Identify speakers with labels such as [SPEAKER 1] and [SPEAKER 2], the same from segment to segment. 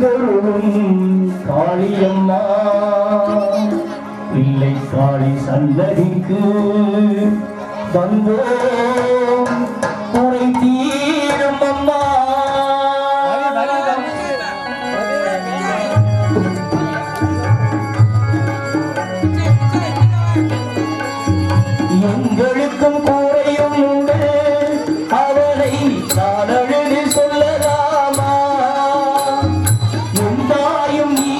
[SPEAKER 1] எழுந்தருளும் காளியம்மா பிள்ளை காளி சன்னதிக்கு வந்தோம் குறை தீரும் அம்மா. எங்களுக்கும் கூரையும் உண்டு அவனை நான் அழுது சொல்லலாமா? எந்தாயும் நீ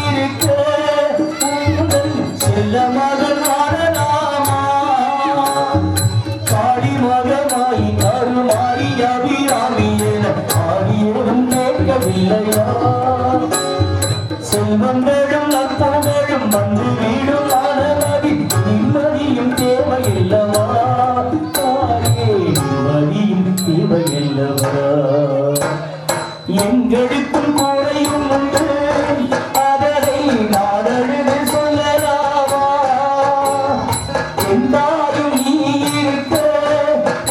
[SPEAKER 1] இருக்க உங்கள் செல்ல மகன் வாழலாமா? காளி மகமாய் அருமாறி அபிராமி என ஆடியோடும் கேட்கவில்லையா? செல்வங்களும் நற்புகழும் வந்து வீடும் ஆனமதி நிம்மதியும் தேவையில்லவா? நிம்மதியும் தேவையில்லவா? எங்களுக்கும் கூரையும் உண்டு அதனை நாடழுது சொல்லலாமா? எந்தாயும் நீ இருக்க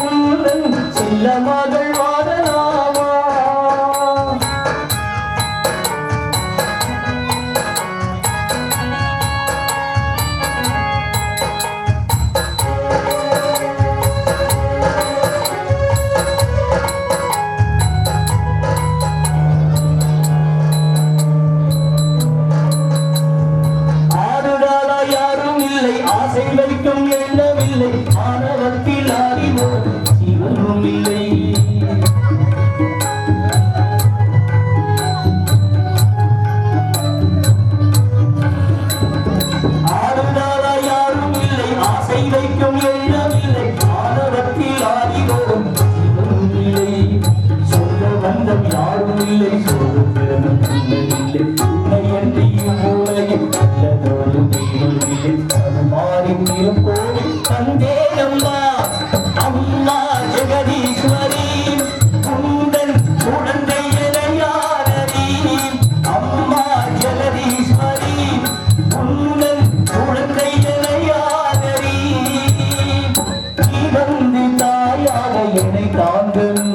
[SPEAKER 1] உங்கள் செல்ல மகள் வாழலாமா? ஆசை வைக்கும் எண்ணமில்லை ஆணவத்தில் அறிவோம் சிவனும் இல்லை. ஆடுதாரா யாரும் இல்லை ஆசை வைக்கும் எண்ணமில்லை ஆணவத்தில் அறிவோம் சிவனும் இல்லை. சொல்ல வந்தம் யாரும் இல்லை சொல்லும் திறனும் இல்லை உன்னை என்றையும் மூளையும் நல்லதோடு இல்லை மாறி கோடி தந்தேனம்மா அம்மா ஜெகதீஸ்வரி உந்தன் குழந்தை இளையாரதி. அம்மா ஜெகதீஸ்வரி உந்தன் குழந்தை இளையாரதி. நீ வந்து தாயாக என்னை தாங்கும்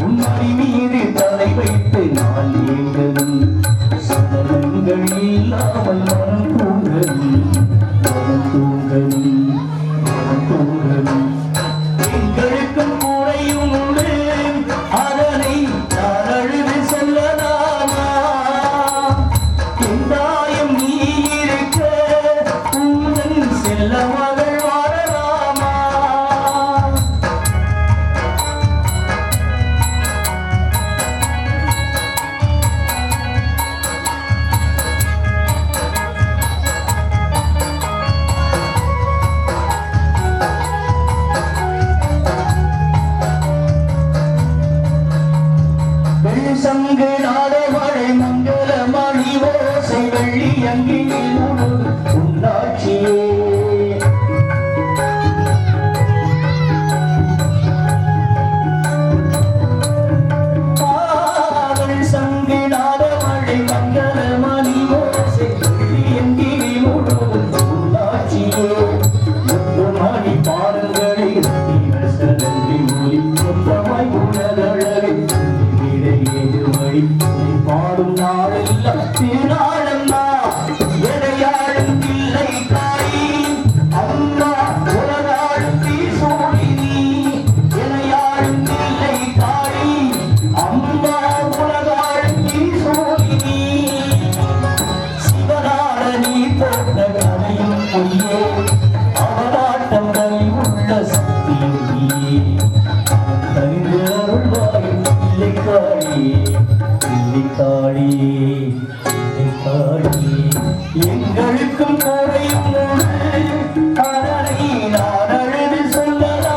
[SPEAKER 1] உன்னை மீது தலை வைத்து நான் ஏங்கலும் சதனங்கள் இல்லாமல் மனம் தூங்கலும் எங்களுக்கும் கூரையும் உண்டு அதனை நான் அழுது சொல்லலாமா? எந்தாயும் நீ இருக்க உங்கள் செல்ல மகள் வாழலாமா? சங்கு நாடமழை மங்கள மணி ஓசை வெள்ளி அங்கில் உன்னாட்சியே. பாடல் சங்கு நாடமழை மங்கள மணி ஓசை வெள்ளி அங்கில் உன்னாட்சியே. முத்து மணி பாடல்களை ஒளி மொத்தமாய் உணர்தழகை பாடும் நாளெல்லாம் திருநாளம்மா எதையாளும் இல்லை தாயி. அம்மா உலகாளும் தீசூழினி எதையாளும் இல்லை தாயி. அம்மா உலகாளும் தீசூழினி. சிவனார நீ போட்ட கதையும் பொய்யே அவனாட்டம் கை உள்ள சக்தியே. தந்து அருள்வாய் இல்லை காளியே எங்களுக்கும் கூரையும் அதனை நான் அழுது சொல்லலாமா?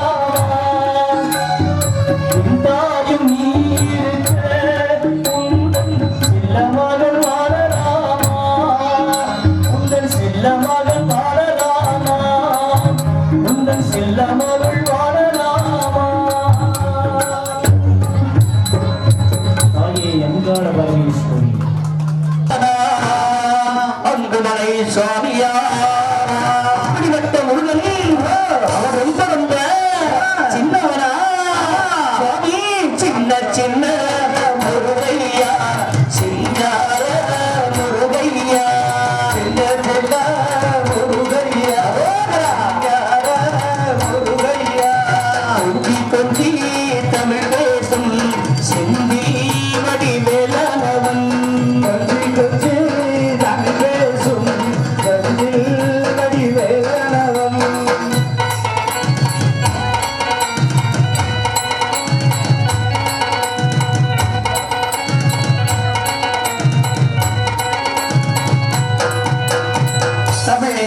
[SPEAKER 1] தாயும் நீ இருக்க உங்கள் செல்ல மகள் வாழலாமா? உங்கள் செல்ல மகள் வாழலாமா? உங்கள் செல்ல மகள் வாழலாமா? எங்கான பரமேஸ்வரி அன்புமலை சுவாமியா அப்படிப்பட்ட முருகன் அவர் ரொம்ப ரொம்ப சின்னவனா சுவாமி சின்ன சின்ன முருகையா சிங்கார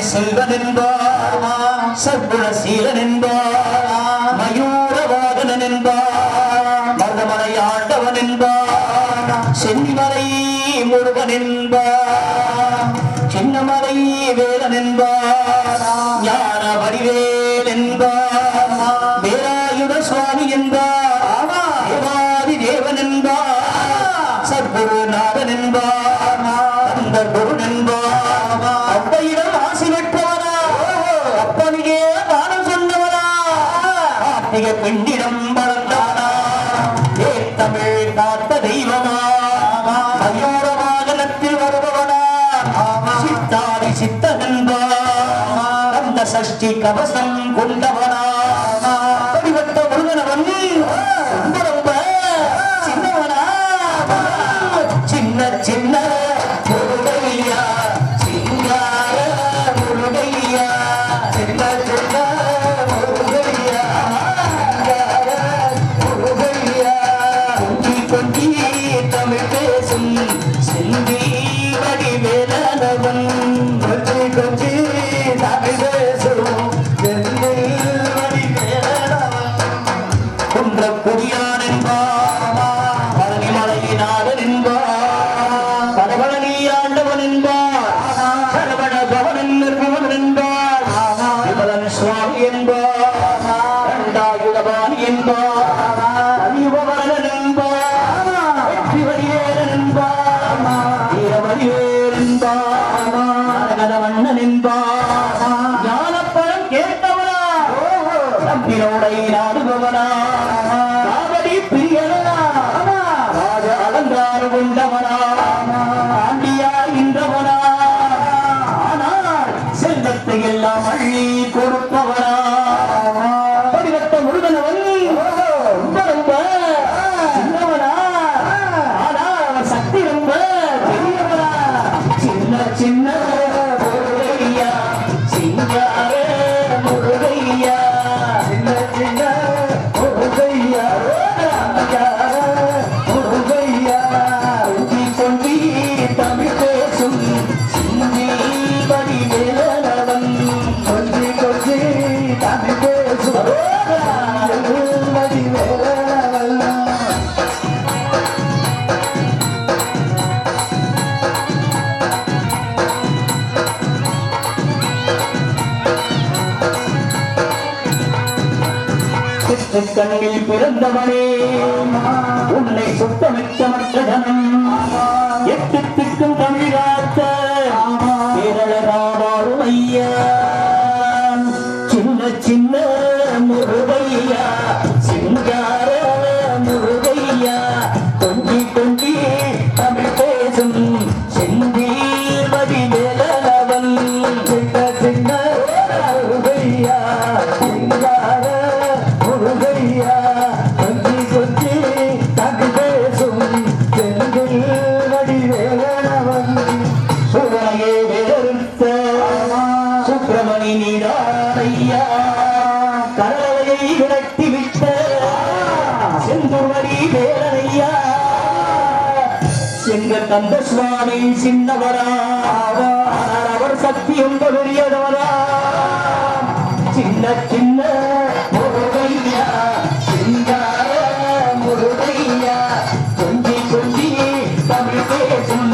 [SPEAKER 1] செல்வன் என்பார் சர்க்குணசீலன் என்பார் மயூரவாகனன் என்பார் மருதமலை ஆண்டவன் என்பார் சென்னிமலை முருகன் என்பார் சின்னமலை வேலன் என்பார் ஞான வடிவேல் என்பார் வேலாயுத சுவாமி என்பார் தேவாதி தேவன் என்பார் சர்க்குருநாதன் என்பார் அந்த குருன் என்பார் அவ்வையிடம் ஆசி பெற்றவனா அப்பனியே தானம் சொன்னவனா ஆத்திக பெண்ணிடம் வளர்ந்தவனா ஏ தமிழ் காத்த தெய்வமா மயூர வாகனத்தில் வருபவனா சித்தாதி சித்தனன்பா அந்த சஷ்டி கவசம் கொண்டவனா படிவட்ட முருகனவன் ரொம்ப ரொம்ப சின்னவனா சின்ன சின்ன முருகையா சிங்கார முருகையா சின்ன சின்ன முருகையா சிங்கார முருகையா கொஞ்சி கொஞ்சி தமிழ் பேசும் செல்வி வடிவேலவன் கொஞ்சி கொஞ்சி தமிழ் பேசும் செல்வி வடிவேலவன் குன்ற குடியான் என்பார் பழனிமலையினாளன் என்பார் பரவழனி ஆண்டவன் என்பார் சரவண பவனன் நிர்மவன் என்பார் விமலன் சுவாமி என்பார் இரண்டாயுதபாணி என்பார் அறிவவரன் என்பார் வெற்றி வடிவேலன் என்பார் வீரவடிவேல் என்பார் கதவண்ணன் என்பார் ஞானப்பழம் கேட்டவனா தம்பினோடை நாடுபவனா காவடி பிரியனா ராஜ அலங்காரம் கொண்டவனா ஆண்டியா இன்றவனா ஆனால் செல்வத்தை எல்லாம் அள்ளி கொடுப்பவனா படிவட்ட முருகனவன் ரொம்ப ரொம்ப சின்னவனா ஆனால் அவன் சக்தி ரொம்ப பெரியவனா சின்ன சின்ன முருகையா சிங்கார முருகையா சின்ன சின்ன முருகையா முருகையா கொஞ்சி கொஞ்சி தமிழ் பேசும் சிந்தி வடிவேலவன் கொஞ்சி கொஞ்சி தமிழ் பேசும் வடிவேலவன் கண்ணில் பிறந்தவனே உன்னை சுத்தமிக்க மற்ற ஜனம் எட்டு திக்கும் தமிழாத்த கேரளராவாரும் ஐயா சின்ன சின்ன முருகையா சிங்கார முருகையா கொஞ்சி கொஞ்சி தமிழ் பேசும் செந்தி வடிவேலவன் சின்ன சின்ன முருகையா சிங்கார முருகையா கொஞ்சி கொஞ்சி தமிழ் பேசும் செந்தில் வடிவேலவன் சுவனையே வேறுத்த சுப்பிரமணி நீடாரையா கடலையை விரட்டிவிட்ட செந்துமணி வேலனையா செங்க கந்த சுவாமி சின்னவரா அவர் சக்தியும் பெரியதவரா சின்ன சின்ன முருகையா சிங்கார முருகையா கொஞ்சி கொஞ்சி தமிழ் பேசும்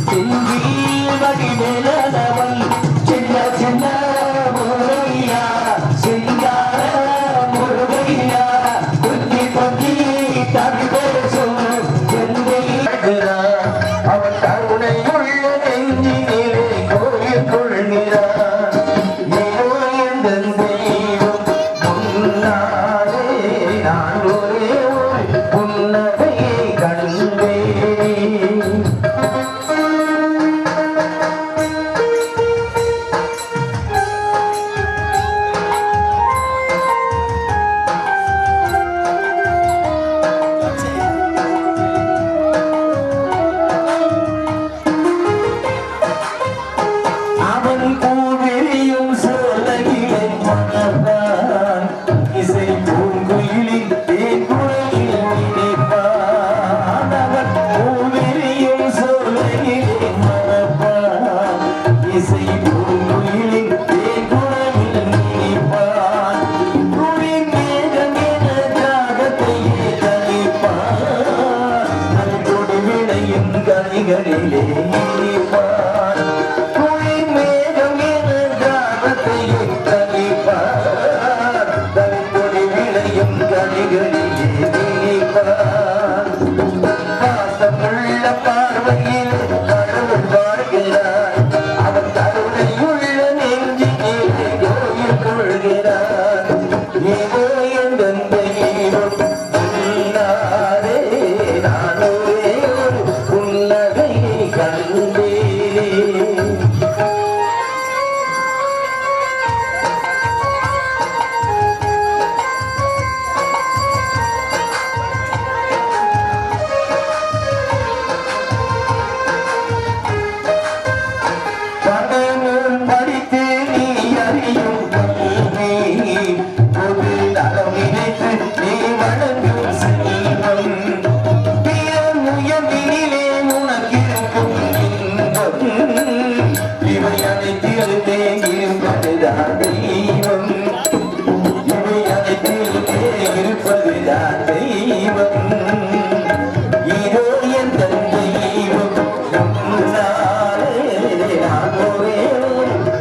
[SPEAKER 1] சிந்தி வடிவேலவன் சின்ன சின்ன முருகையா சிங்கார முருகையா கொஞ்சி கொஞ்சி தமிழ் பேசும் சிந்தி
[SPEAKER 2] அவன் கருணையுள்ள நெஞ்சினிலே கோயில் கொள்கிறார் தெய்வம் இசை பூங்குயிலின் தேன்குரலில் நீப்பான் குளிர் மேகமென தாகத்தையே தணிப்பான் நல்கொடி விளையும் கனிகளிலே இனிப்பான் குளிர் மேகமென தாகத்தையே தணிப்பான் நல்கொடி விளையும் கனிகளிலே இனிப்பான் பாசமுள்ள பார்வையில் கடவுள் வாழ்கிறார் அவன் கருணையுள்ள நெஞ்சிலே கோயில் கொள்கிறார் ஏதோ எந்த தெய்வம் சொன்னாரே நானே ஒரு புன்னகையை கண்டேன் படமும் படித்து நீ அறியும் கல்வி பொது நலம் நினைத்து நீ வணங்கும் செல்வம் பிற முயற்சியிலே உனக்கிருக்கும் இன்பம் இவை அனைத்திலுமே இருப்பதுதான் தெய்வம் இவை அனைத்திலுமே இருப்பதுதான் தெய்வம் இதோ என் தெய்வம் சொன்னாரே நான் ஒரே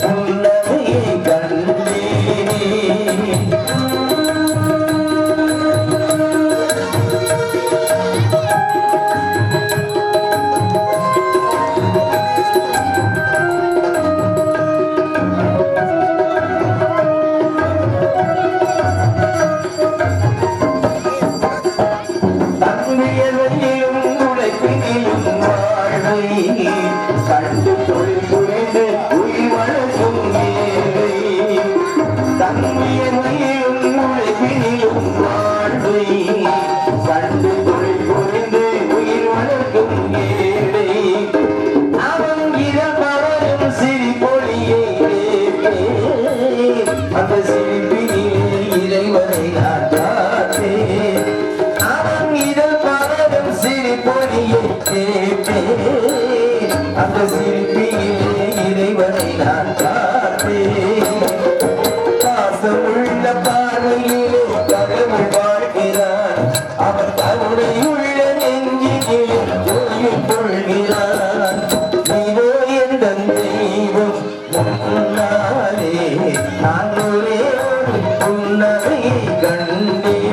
[SPEAKER 2] புன்னகையை கண்டேனே தன்மையிலும் உழைப்பினிலும் வாழ்வை கண்டு தொழில் புரிந்து உயிர் வளர்க்கும் ஏழை தன்மையிலும் உழைப்பினிலும் வாழ்வை கண்டு தொழில் புரிந்து உயிர் வளர்க்கும் ஏழை அவன் இரவரும் சிரிப்பொழியை அந்த சிரிப்பினிலே இறைவனை நான் பார்த்தேன் அவன் இதழ் பலரும் சிரிப்பொழியை கேட்டேன் அந்த சிரிப்பிலே இறைவனை நான் பார்த்தேன் பாசமுள்ள பார்வையிலே கடவுள் வாழ்கிறான் அவன் கருணையுள்ள நெஞ்சிலே கோயில் கொள்கிறான் இதோ எந்த தெய்வம் முன்னாலே நான் ஒரே ஒரு புன்னகையை கண்டேன்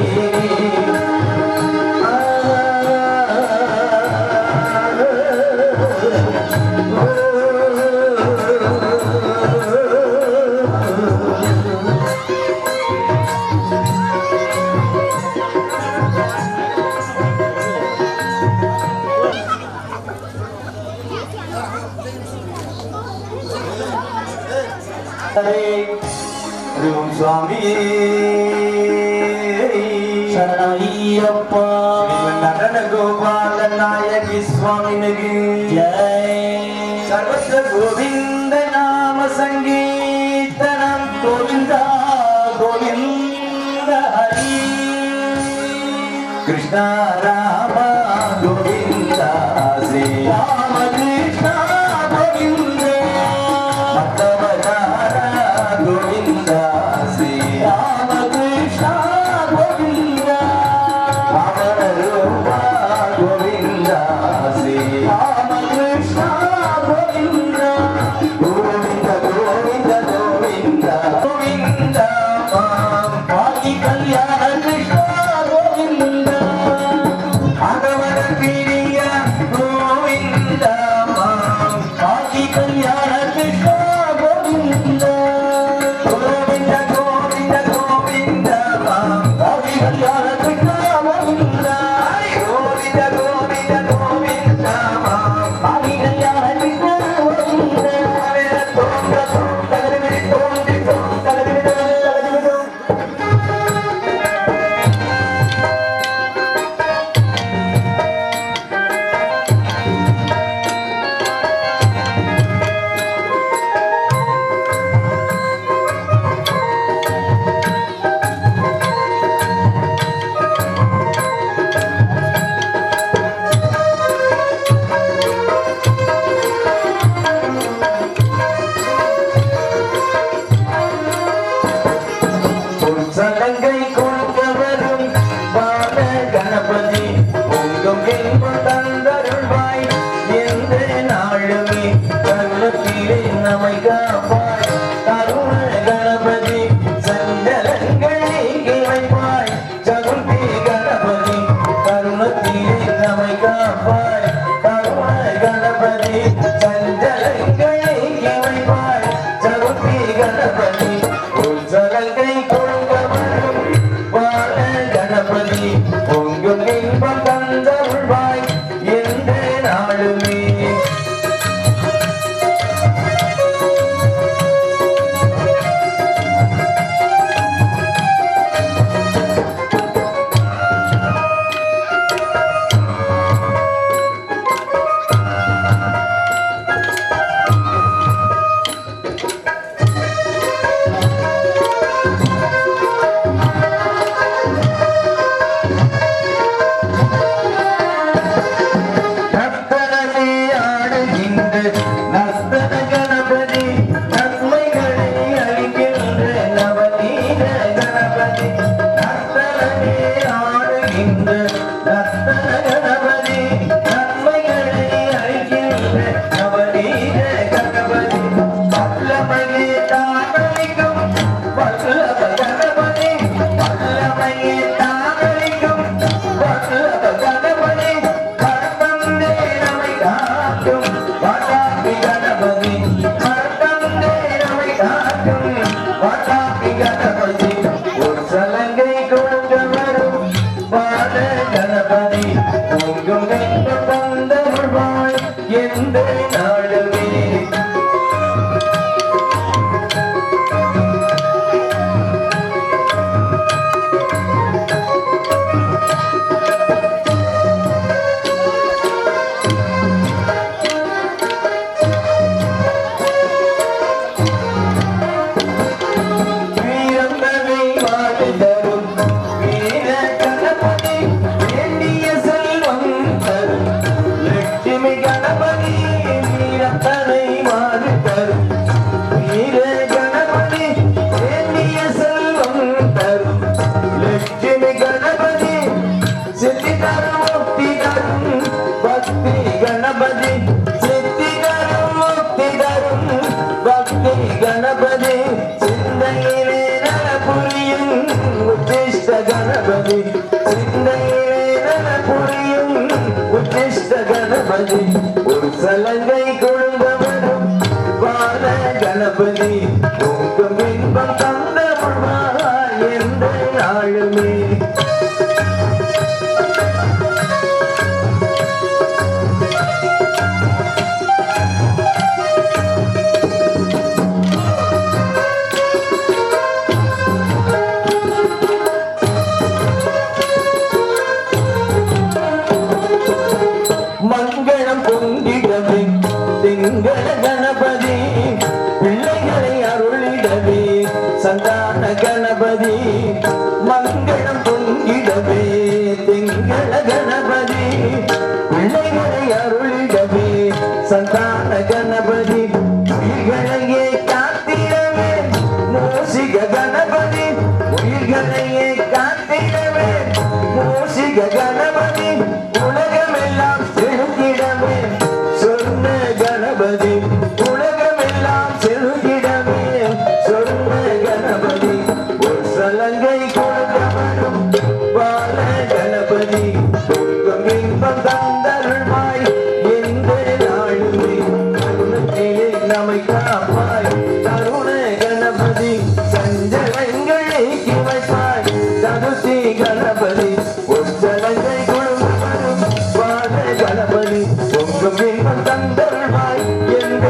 [SPEAKER 2] ஓம் சுவாமியே
[SPEAKER 1] சரணமையப்பா
[SPEAKER 2] நடன கோபால நாயகி சுவாமினகு
[SPEAKER 1] ஜெய்
[SPEAKER 2] சர்வஸ்வ கோவிந்த நாம சங்கீர்த்தனம்
[SPEAKER 1] கோவிந்தா கோவிந்த ஹரி
[SPEAKER 2] கிருஷ்ண ராம கோவிந்த ஸ்ரீ
[SPEAKER 1] ராம கிருஷ்ண கோவிந்த
[SPEAKER 2] மத்தவதார கோவிந்த ஸ்ரீ
[SPEAKER 1] ராம கிருஷ்ண கோவிந்த
[SPEAKER 2] வாமன ரூப கோவிந்த ஸ்ரீ
[SPEAKER 1] ராம கிருஷ்ண கோவிந்த
[SPEAKER 2] கோவிந்த கோவிந்த கோவிந்த கோவிந்த மாம்
[SPEAKER 1] ஆதி கல்யாண கிருஷ்ண கோவிந்த
[SPEAKER 2] அகவர பிரிய கோவிந்த மாம்
[SPEAKER 1] ஆதி கல்யாண கிருஷ்ண கோவிந்த
[SPEAKER 2] கோவிந்த கோவிந்த கோவிந்த மாம்
[SPEAKER 1] ஆதி கல்யாண கிருஷ்ண கோவிந்த
[SPEAKER 2] கோவிந்த கோவிந்த கோவிந்த மாம்
[SPEAKER 1] ஆதி கல்யாண கிருஷ்ண
[SPEAKER 2] நாளுமே கருணத்திலே நம்மை காப்பாய் கருண கணபதி சஞ்சலங்கள் நீக்கி வைப்பாய் சதுர்த்தி கணபதி கருணத்திலே நம்மை காப்பாய் கருண கணபதி சஞ்சலங்கள் நீக்கி வைப்பாய் சதுர்த்தி கணபதி உற்சவங்கை கொண்டவரும் வாழ கணபதி பொங்கும் இன்பம் தந்தருள்வாய் எந்த நாளுமே எந்த நாளுமே கணபதி சிந்தையிலே நல புரியும் உத்திஷ்ட கணபதி சிந்தையிலே நல புரியும் உத்திஷ்ட கணபதி ஒரு சலங்கை கொழுந்தவரும் பால கணபதி உங்கும் இன்பம் தந்தருள்வாய் எந்த நாளுமே மங்களம் பொங்கிடவே திங்கள கணபதி பிள்ளைகளை அருளிடவே சந்தான கணபதி மங்களம் பொங்கிடவே திங்கள கணபதி பிள்ளைகளை அருளிடவே சந்தான கணபதி உயிர்களையே காத்திடவே மூசிக கணபதி உயிர்களையே காத்திடவே மூசிக கணபதி உலகமெல்லாம் செலுத்திடவே சொன்ன கணபதி உலகமெல்லாம் செலுத்திடவே சொன்ன கணபதி ஒரு சலங்கை கொடுத்தவரும் பால கணபதி துன்பம் இன்பம் தந்தருள்வாய் எந்த நாளுமே கருணத்திலே நம்மை காப்பாய் கருண கணபதி சஞ்சலங்கள் நீக்கி வைப்பாய் சதுர்த்தி கணபதி உற்சவங்கை கொடுத்தவரும் பால கணபதி பொங்கும் இன்பம் தந்தருள்வாய் எந்த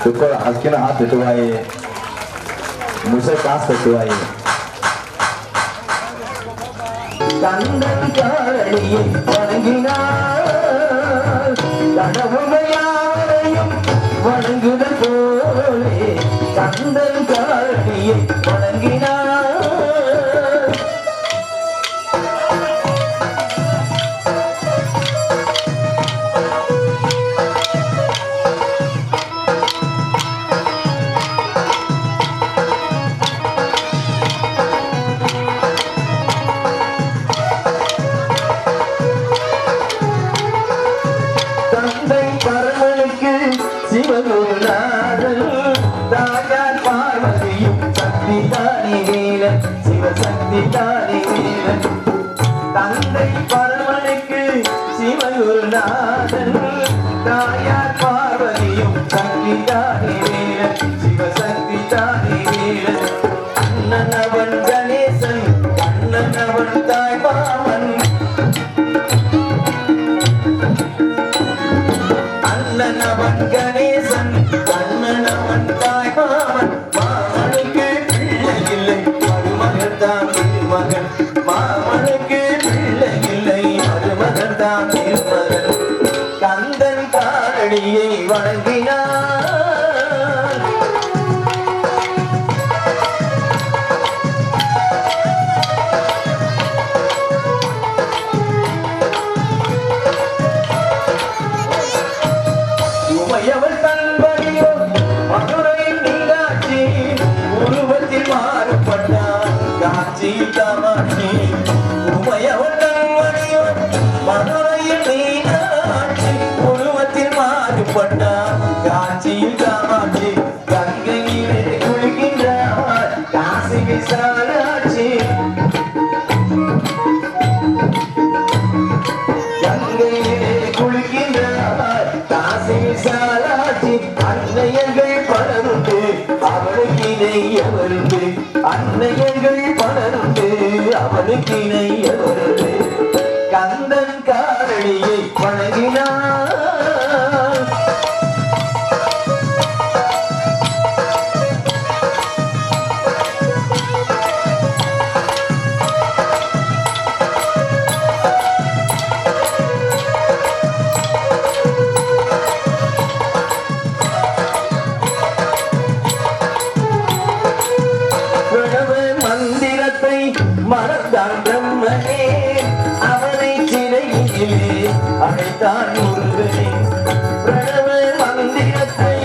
[SPEAKER 2] Tukar askina hat tuai Musa kas tuai Kandan காரணியை வணங்கினார் கடவுளையாரையும் வணங்குதல் போலே கந்தன் காரணியை வணங்கினார் சிவகுருநாதன் தாயார் பார்வதியும் சக்தி தானி வீரன் சிவசக்தி தானி வீரன் தந்தை பரமனுக்கு சிவகுருநாதன் தாயார் பார்வதியும் சக்தி தானி வீரன் சிவசக்தி தானி வீரன் அண்ணன் அவன் கணேசன் கண்ணன் அவன் தாய் மாமன் அண்ணன் அவன் கணேசன் கண்ணன் அவன் தாய் மாமன் மாமனுக்கு பிள்ளை இல்லை மருமகன் தான் திருமகன் மாமனுக்கு பிள்ளை இல்லை மருமகன் தான் திருமகன் கந்தன் காரணியை வணங்கினார் உமையவள் தன்படியோ மதுரையில் நீராட்சி உருவத்தில் மாறுபட்டார் காட்சி காமாட்சி உமையவள் தன்படியோ மதுரையில் நீராட்சி உருவத்தில் மாறுபட்டார் காட்சியில் காமாட்சி கங்கையிலே குளிக்கின்றார் காசி விசாலாட்சி கங்கையிலே குளிக்கின்றார் காசி விசாலாட்சி அன்னையர்கள் பலருண்டு அவளுக்கு இணை எவருண்டு அன்னையர்கள் பலருண்டு அவளுக்கு இணை எவருண்டு கந்தன் காரணியை வணங்கினார் மந்திரத்தை மறந்தான் பிரம்மனே அவனை சிறையிலே அழைத்தான் முருகனே பிரணவ மந்திரத்தை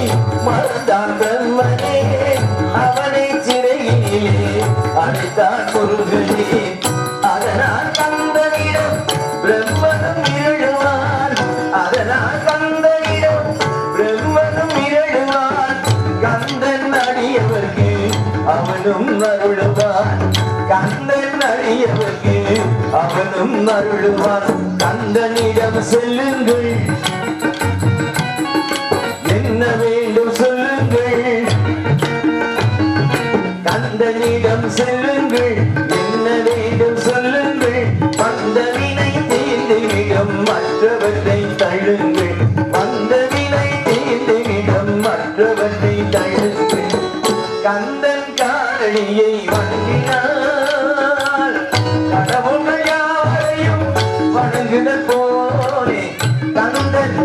[SPEAKER 2] மறந்தான் பிரம்மனே அவனை சிறையிலே அழைத்தான் முருகனே அதனால் கந்தனிடம் பிரம்மனும் இருளுவான் அதனால் கந்தனிடம் பிரம்மனும் இருளுவான் கந்தன் அடியவர்க்கு அவனும் அருளுவான் கந்தன் அடியவர்க்கு அவனும் அருளுவான் கந்தனிடம் செல்லுங்கள் என்ன வேண்டும் சொல்லுங்கள் கந்தனிடம் செல்லுங்கள் என்ன வேண்டும் சொல்லுங்கள் வந்த வினை தீர்ந்துவிடும் மற்றவற்றை தள்ளுங்கள் வந்த வினை தீர்ந்துவிடும் மற்றவற்றை தள்ளுங்கள் கந்தன் காரணியை வணங்கினார் கடவுள்கள் யாரையும் வணங்குதல் போலே கந்தன்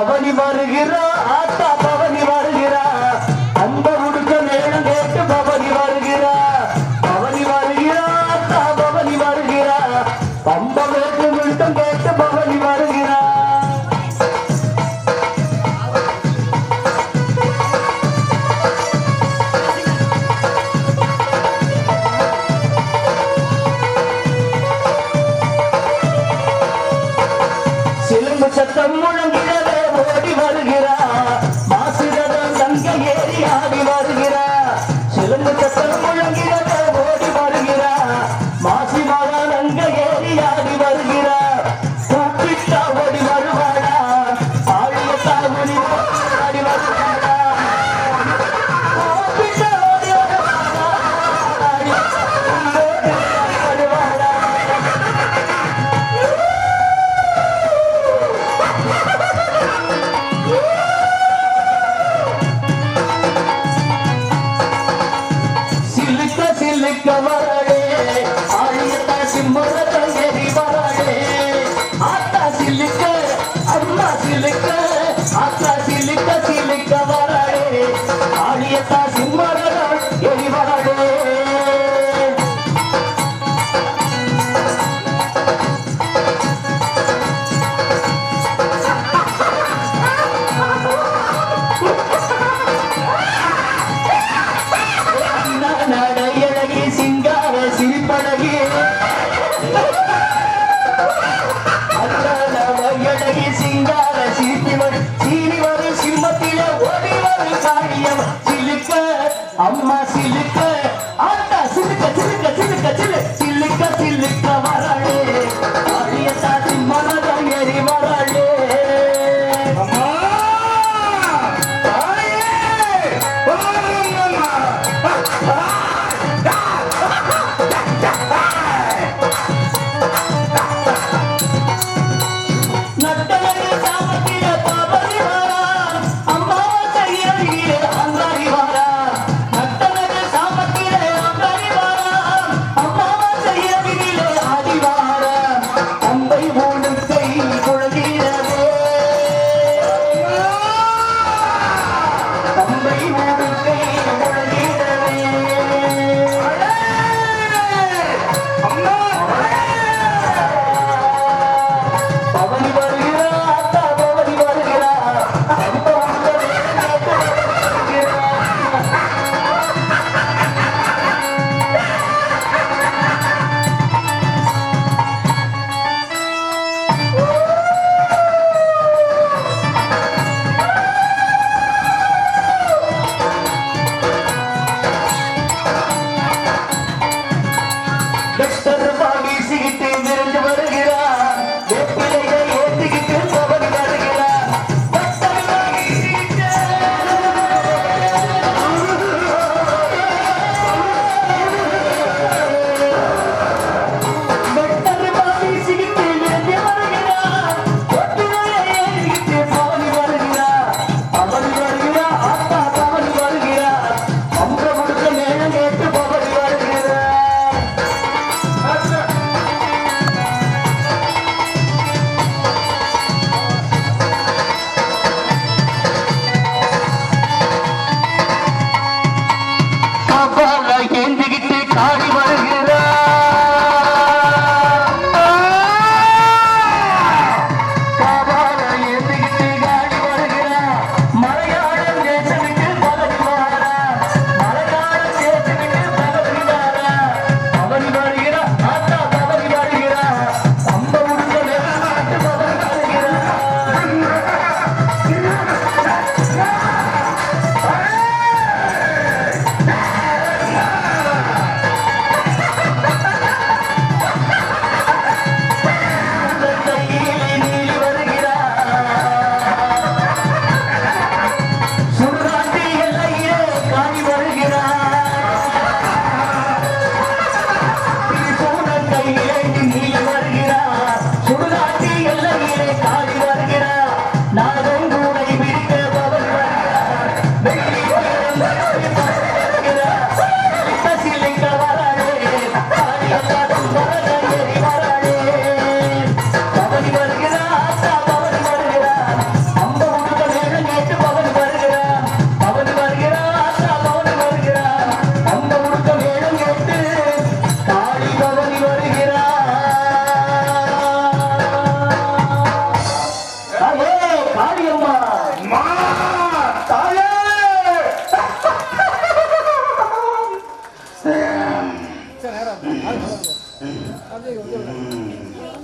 [SPEAKER 1] பவனி வருகிறா ஆத்தா பவனி வருகிறா அந்த உடுக்க நேரம் கேட்டு பவனி வருகிறா பவனி வருகிறா ஆத்தா பவனி வருகிறா பம்ப வேட்டு விழுத்தம் கேட்டு பவனி வருகிறா சிலும்பு சத்தம் முழங்கிறதே ஓடி வருகிறா மாசிரதம்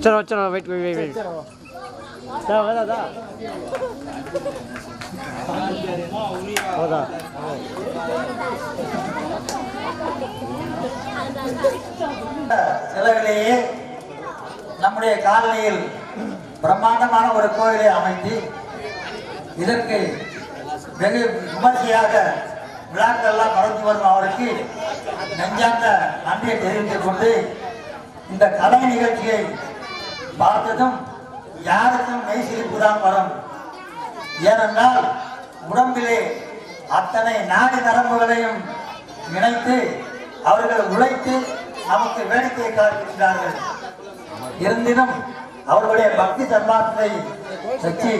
[SPEAKER 3] चलो वेट ಹೌದಾ
[SPEAKER 4] செலவிலேயே நம்முடைய காலனியில் பிரம்மாண்டமான ஒரு கோயிலை அமைத்து இதற்கு வெகு விமர்சையாக விழாக்கள்லாம் நடத்தி வரும் அவருக்கு நெஞ்சார்ந்த நன்றியை தெரிவித்துக் கொண்டு இந்த கலை நிகழ்ச்சியை பார்த்ததும் யாருக்கும் மெய் சிரிப்பு தான் வரும். ஏனென்றால் உடம்பிலே அத்தனை நாடி நரம்புகளையும் இணைத்து அவர்கள் உழைத்து நமக்கு வேடிக்கை காட்டுகின்றார்கள். இருந்தினும் அவர்களுடைய பக்தி தர்மாத்தை வச்சு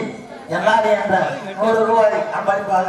[SPEAKER 4] எல்லாரும் என்ற 100 ரூபாய் அன்பளிப்பாக